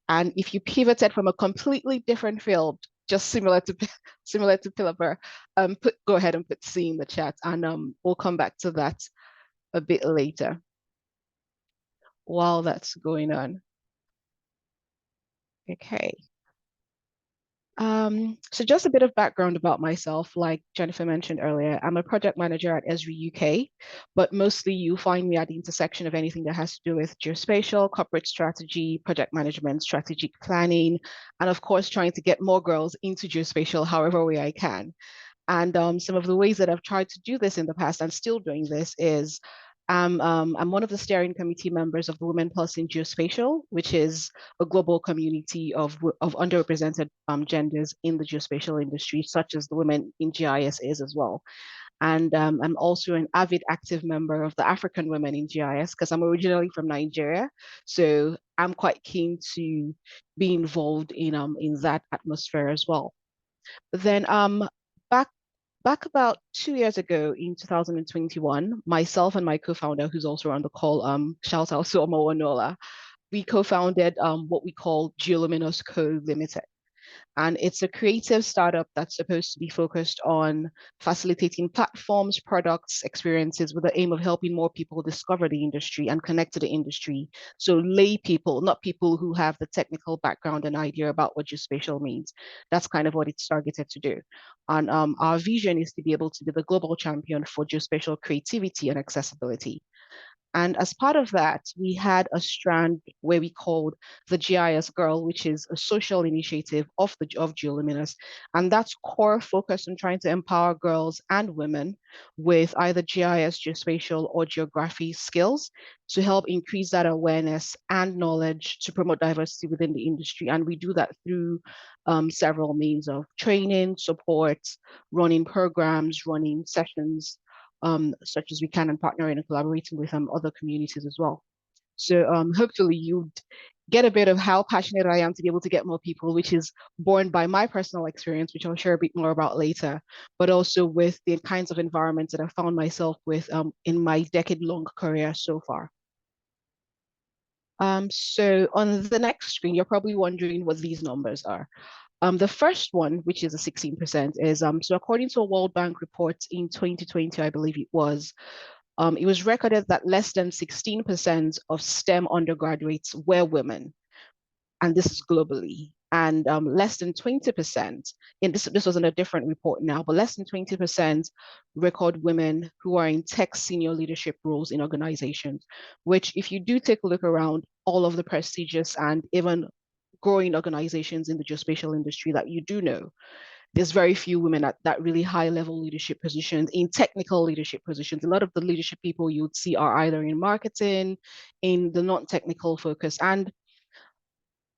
And if you pivoted from a completely different field, just similar to Philippa, go ahead and put C in the chat, and we'll come back to that a bit later while that's going on. Okay. So just a bit of background about myself. Like Jennifer mentioned earlier, I'm a project manager at Esri UK, but mostly you find me at the intersection of anything that has to do with geospatial, corporate strategy, project management, strategic planning, and of course, trying to get more girls into geospatial however way I can. And some of the ways that I've tried to do this in the past and still doing this is I'm one of the steering committee members of the Women Plus in Geospatial, which is a global community of underrepresented genders in the geospatial industry, such as the Women in GIS is as well. And I'm also an avid active member of the African Women in GIS because I'm originally from Nigeria. So I'm quite keen to be involved in that atmosphere as well. But then back about 2 years ago in 2021, myself and my co-founder, who's also on the call, shout out to Omo, we co-founded what we call Geoluminous Co. Limited. And it's a creative startup that's supposed to be focused on facilitating platforms, products, experiences with the aim of helping more people discover the industry and connect to the industry. So lay people, not people who have the technical background and idea about what geospatial means. That's kind of what it's targeted to do. And our vision is to be able to be the global champion for geospatial creativity and accessibility. And as part of that, we had a strand where we called the GIS Girl, which is a social initiative of Geoluminous. And that's core focus on trying to empower girls and women with either GIS, geospatial, or geography skills to help increase that awareness and knowledge to promote diversity within the industry. And we do that through several means of training, support, running programs, running sessions, such as we can, and partnering and collaborating with other communities as well. So hopefully you get a bit of how passionate I am to be able to get more people, which is born by my personal experience, which I'll share a bit more about later, but also with the kinds of environments that I found myself with in my decade-long career so far. So on the next screen, you're probably wondering what these numbers are. The first one, which is a 16%, is so according to a World Bank report in 2020, I believe it was recorded that less than 16% of STEM undergraduates were women, and this is globally. And less than 20%, in this was in a different report now, but less than 20% record women who are in tech senior leadership roles in organizations, which if you do take a look around all of the prestigious and even growing organizations in the geospatial industry that you do know, there's very few women at that really high level leadership positions, in technical leadership positions. A lot of the leadership people you would see are either in marketing, in the non-technical focus. And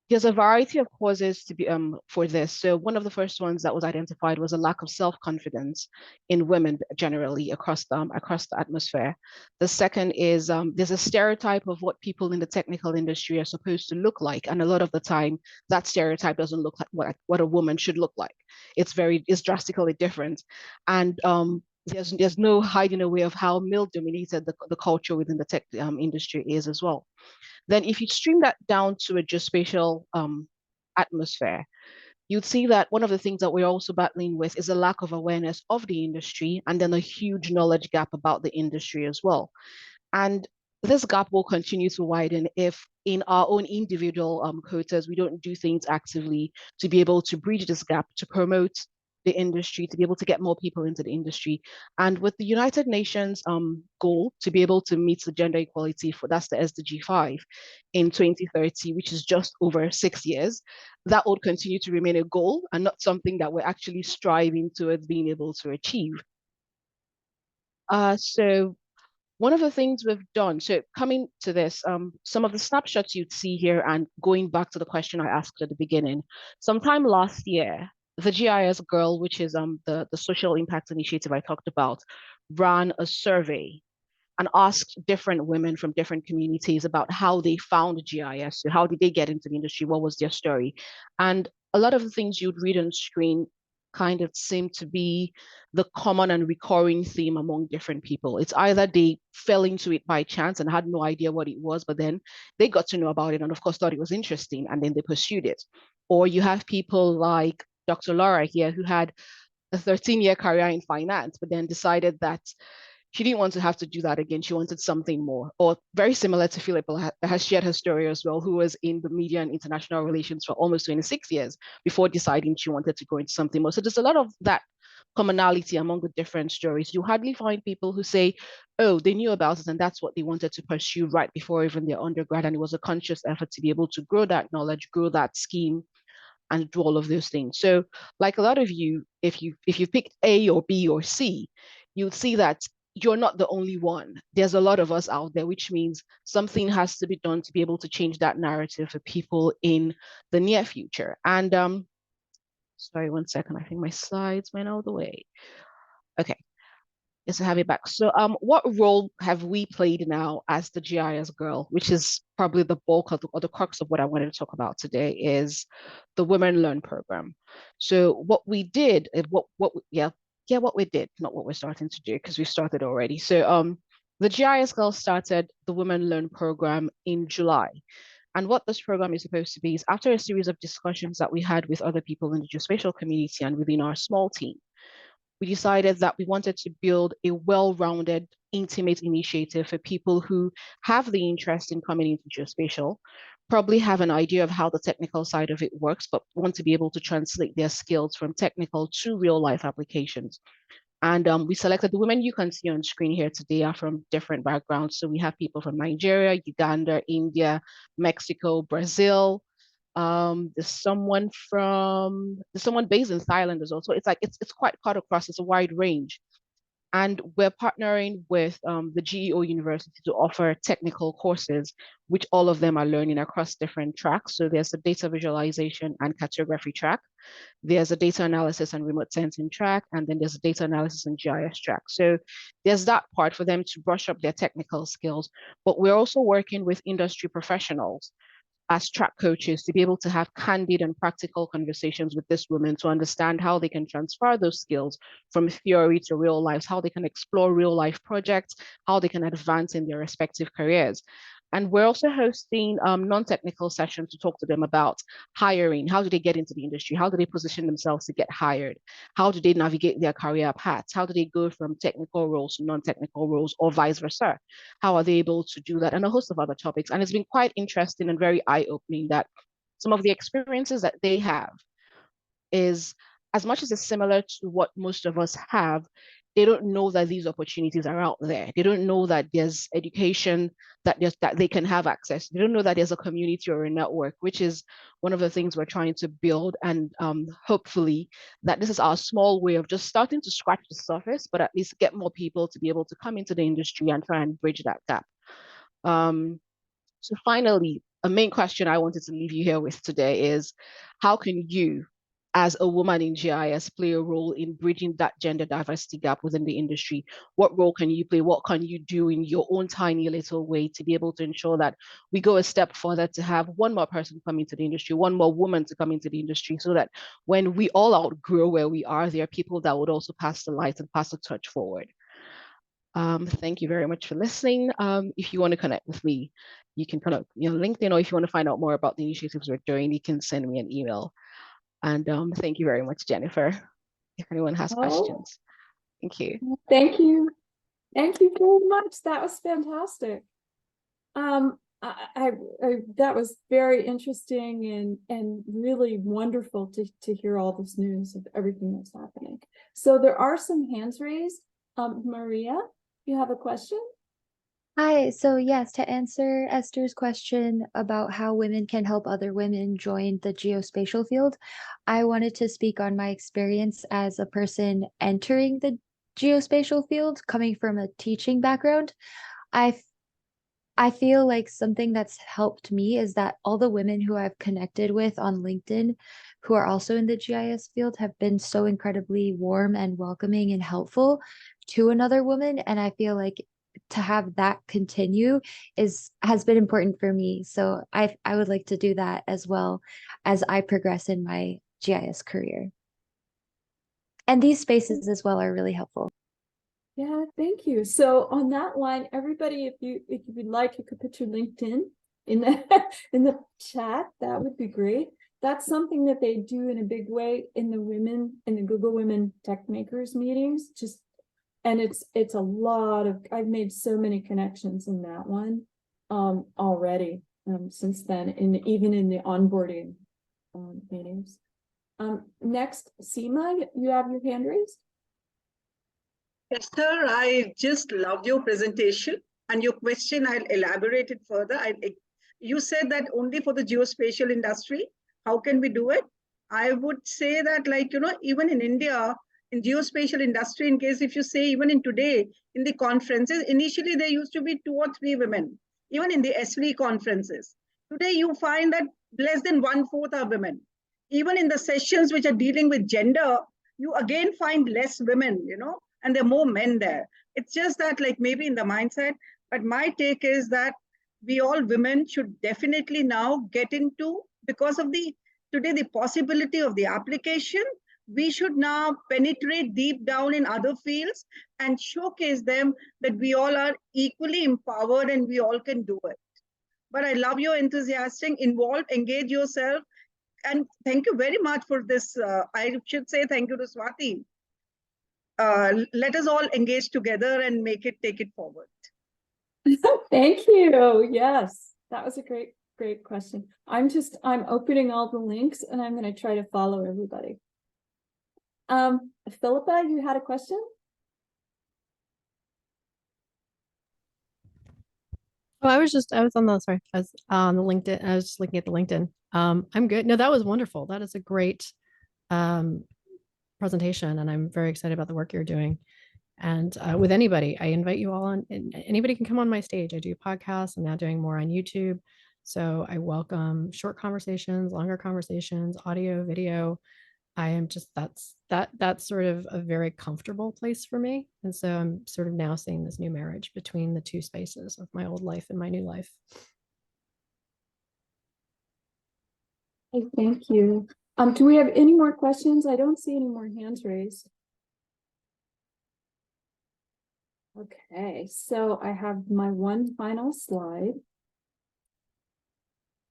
there's a variety of causes to be for this. So one of the first ones that was identified was a lack of self-confidence in women generally across the atmosphere. The second is there's a stereotype of what people in the technical industry are supposed to look like, and a lot of the time that stereotype doesn't look like what a woman should look like. It's drastically different, and there's no hiding away of how male-dominated the culture within the tech industry is as well. Then if you stream that down to a geospatial atmosphere, you'd see that one of the things that we're also battling with is a lack of awareness of the industry, and then a huge knowledge gap about the industry as well. And this gap will continue to widen if in our own individual quotas, we don't do things actively to be able to bridge this gap, to promote the industry, to be able to get more people into the industry. And with the United Nations goal to be able to meet the gender equality that's the SDG 5 in 2030, which is just over 6 years, that would continue to remain a goal and not something that we're actually striving towards being able to achieve. So one of the things we've done, so coming to this, some of the snapshots you'd see here, and going back to the question I asked at the beginning, sometime last year, the GIS Girl, which is the social impact initiative I talked about, ran a survey and asked different women from different communities about how they found GIS. So how did they get into the industry? What was their story? And a lot of the things you'd read on screen kind of seem to be the common and recurring theme among different people. It's either they fell into it by chance and had no idea what it was, but then they got to know about it and of course thought it was interesting and then they pursued it. Or you have people like Dr. Laura here who had a 13-year career in finance, but then decided that she didn't want to have to do that again. She wanted something more. Or very similar to Philippa, has shared her story as well, who was in the media and international relations for almost 26 years before deciding she wanted to go into something more. So there's a lot of that commonality among the different stories. You hardly find people who say, oh, they knew about it and that's what they wanted to pursue right before even their undergrad. And it was a conscious effort to be able to grow that knowledge, grow that scheme, and do all of those things. So like a lot of you, if you picked A or B or C, you'd see that you're not the only one. There's a lot of us out there, which means something has to be done to be able to change that narrative for people in the near future. And sorry, 1 second. I think my slides went all the way. Okay. Yes, to have it back. So what role have we played now as the GIS Girl, which is probably the bulk of or the crux of what I wanted to talk about today, is the Women Learn program. So what we did, what we did, not what we're starting to do, because we started already. So the GIS Girl started the Women Learn program in July. And what this program is supposed to be is, after a series of discussions that we had with other people in the geospatial community and within our small team, we decided that we wanted to build a well-rounded, intimate initiative for people who have the interest in coming into geospatial, probably have an idea of how the technical side of it works, but want to be able to translate their skills from technical to real-life applications. And we selected the women you can see on screen here today are from different backgrounds. So we have people from Nigeria, Uganda, India, Mexico, Brazil. There's someone based in Thailand as well. So it's quite cut across, it's a wide range. And we're partnering with the GEO University to offer technical courses, which all of them are learning across different tracks. So there's a data visualization and cartography track. There's a data analysis and remote sensing track, and then there's a data analysis and GIS track. So there's that part for them to brush up their technical skills. But we're also working with industry professionals as track coaches to be able to have candid and practical conversations with these women to understand how they can transfer those skills from theory to real lives, how they can explore real life projects, how they can advance in their respective careers. And we're also hosting non-technical sessions to talk to them about hiring. How do they get into the industry? How do they position themselves to get hired? How do they navigate their career paths? How do they go from technical roles to non-technical roles, or vice versa? How are they able to do that? And a host of other topics. And it's been quite interesting and very eye-opening that some of the experiences that they have is, as much as it's similar to what most of us have, they don't know that these opportunities are out there. They don't know that there's education that they can have access. They don't know that there's a community or a network, which is one of the things we're trying to build. And hopefully that this is our small way of just starting to scratch the surface, but at least get more people to be able to come into the industry and try and bridge that gap. So finally, a main question I wanted to leave you here with today is, how can you, as a woman in GIS, play a role in bridging that gender diversity gap within the industry? What role can you play? What can you do in your own tiny little way to be able to ensure that we go a step further to have one more person come into the industry, one more woman to come into the industry, so that when we all outgrow where we are, there are people that would also pass the light and pass the torch forward. Thank you very much for listening. If you want to connect with me, you can connect LinkedIn, or if you want to find out more about the initiatives we're doing, you can send me an email. And thank you very much, Jennifer. If anyone has questions. Thank you. Thank you. Thank you very much. That was fantastic. I that was very interesting and really wonderful to hear all this news of everything that's happening. So there are some hands raised. Maria, you have a question? Hi, so yes, to answer Esther's question about how women can help other women join the geospatial field, I wanted to speak on my experience as a person entering the geospatial field, coming from a teaching background. I feel like something that's helped me is that all the women who I've connected with on LinkedIn who are also in the GIS field have been so incredibly warm and welcoming and helpful to another woman. And I feel like to have that continue has been important for me. So I would like to do that as well as I progress in my GIS career. And these spaces as well are really helpful. Yeah, thank you. So on that line, everybody, if you'd like, you could put your LinkedIn in the in the chat. That would be great. That's something that they do in a big way in the Google Women Tech Makers meetings. And it's a lot of, I've made so many connections in that one already since then, even in the onboarding meetings. Next, Seema, you have your hand raised. Esther, I just loved your presentation and your question. I'll elaborate it further. You said that only for the geospatial industry. How can we do it? I would say that, even in India, in geospatial industry, in case if you say even in today, in the conferences, initially there used to be 2 or 3 women, even in the SV conferences. Today you find that less than 1/4 are women. Even in the sessions which are dealing with gender, you again find less women, and there are more men there. It's just that maybe in the mindset, but my take is that we all women should definitely now get into, because of today the possibility of the application, we should now penetrate deep down in other fields and showcase them that we all are equally empowered and we all can do it. But I love your enthusiastic, involved, engage yourself. And thank you very much for this. I should say thank you to Swati. Let us all engage together and take it forward. Thank you. Yes, that was a great question. I'm opening all the links and I'm going to try to follow everybody. Philippa, you had a question? Oh, I was on the LinkedIn. I was just looking at the LinkedIn. I'm good. No, that was wonderful. That is a great presentation, and I'm very excited about the work you're doing. And with anybody, I invite you all on, and anybody can come on my stage. I do podcasts. I'm now doing more on YouTube. So I welcome short conversations, longer conversations, audio, video. I am just, that's sort of a very comfortable place for me. And so I'm sort of now seeing this new marriage between the two spaces of my old life and my new life. Hey, thank you. Do we have any more questions? I don't see any more hands raised. Okay, so I have my one final slide.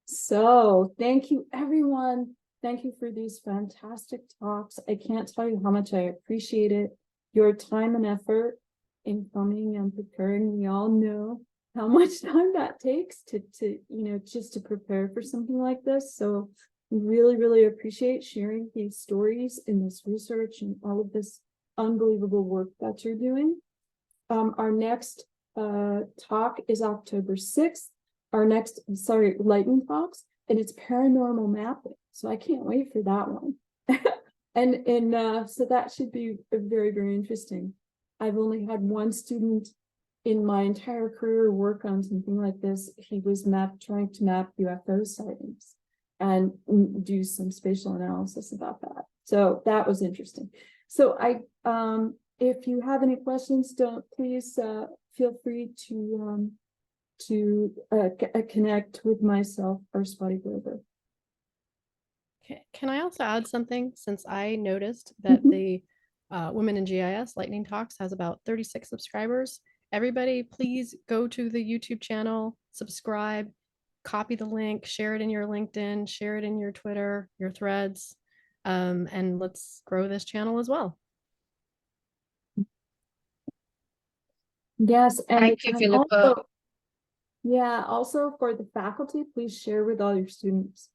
So thank you, everyone. Thank you for these fantastic talks. I can't tell you how much I appreciate it. Your time and effort in coming and preparing. We all know how much time that takes to just to prepare for something like this. So really, really appreciate sharing these stories and this research and all of this unbelievable work that you're doing. Our next talk is October 6th. Our next, lightning talks, and it's paranormal mapping. So I can't wait for that one. and so that should be very, very interesting. I've only had one student in my entire career work on something like this. He was trying to map UFO sightings and do some spatial analysis about that. So that was interesting. So if you have any questions, please feel free to connect with myself or Spotty Grover. Can I also add something? Since I noticed that the Women in GIS Lightning Talks has about 36 subscribers. Everybody, please go to the YouTube channel, subscribe, copy the link, share it in your LinkedIn, share it in your Twitter, your threads, and let's grow this channel as well. Yes, and Thank you, Philippa. Also for the faculty, please share with all your students.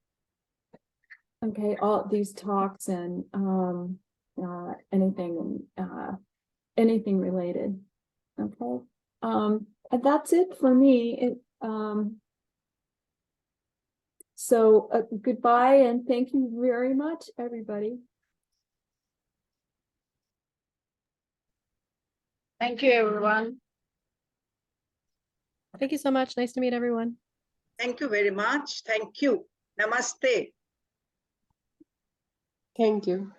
Okay, all these talks and anything related. Okay, and that's it for me. So goodbye and thank you very much, everybody. Thank you, everyone. Thank you so much. Nice to meet everyone. Thank you very much. Thank you. Namaste. Thank you.